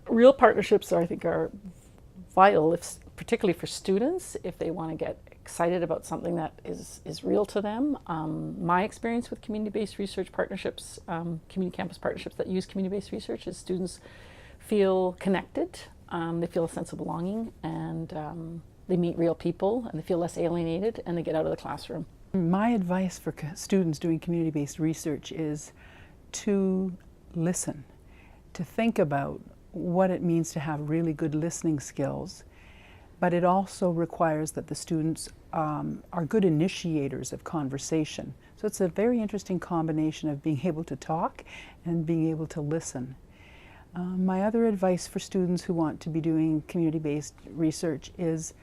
Real partnerships, I think, are vital, particularly for students, if they want to get excited about something that is real to them. My experience with community-based research partnerships, community campus partnerships that use community-based research, is students feel connected, they feel a sense of belonging, and they meet real people, and they feel less alienated, and they get out of the classroom. My advice for students doing community-based research is to listen, to think about what it means to have really good listening skills, but it also requires that the students are good initiators of conversation. So it's a very interesting combination of being able to talk and being able to listen. My other advice for students who want to be doing community-based research is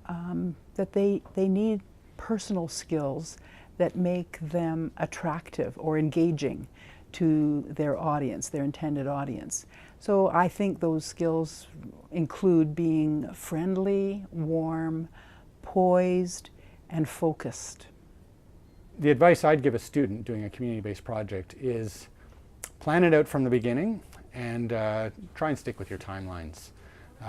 that they need personal skills that make them attractive or engaging to their audience, their intended audience. So I think those skills include being friendly, warm, poised, and focused. The advice I'd give a student doing a community-based project is plan it out from the beginning and try and stick with your timelines.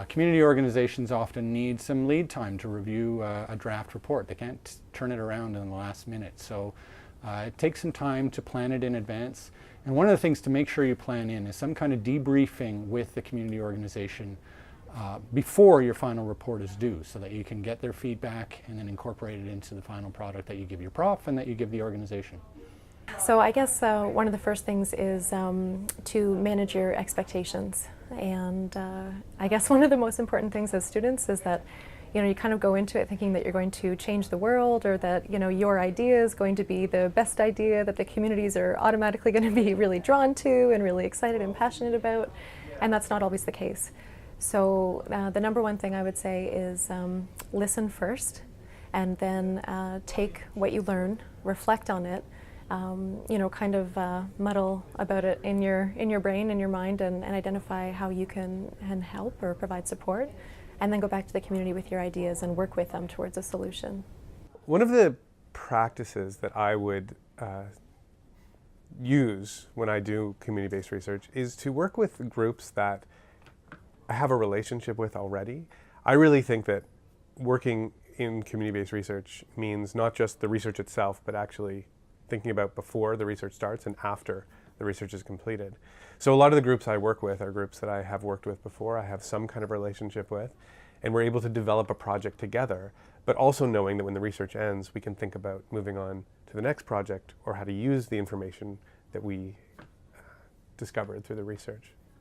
Community organizations often need some lead time to review a draft report. They can't turn it around in the last minute. So it takes some time to plan it in advance. And one of the things to make sure you plan in is some kind of debriefing with the community organization before your final report is due, so that you can get their feedback and then incorporate it into the final product that you give your prof and that you give the organization. So I guess one of the first things is to manage your expectations. And I guess one of the most important things as students is that you kind of go into it thinking that you're going to change the world, or that your idea is going to be the best idea that the communities are automatically going to be really drawn to and really excited and passionate about, and that's not always the case. So the number one thing I would say is listen first, and then take what you learn, reflect on it, kind of muddle about it in your brain, in your mind, and identify how you can help or provide support. And then go back to the community with your ideas and work with them towards a solution. One of the practices that I would use when I do community-based research is to work with groups that I have a relationship with already. I really think that working in community-based research means not just the research itself, but actually thinking about before the research starts and after the research is completed. So a lot of the groups I work with are groups that I have worked with before, I have some kind of relationship with, and we're able to develop a project together, but also knowing that when the research ends, we can think about moving on to the next project or how to use the information that we discovered through the research.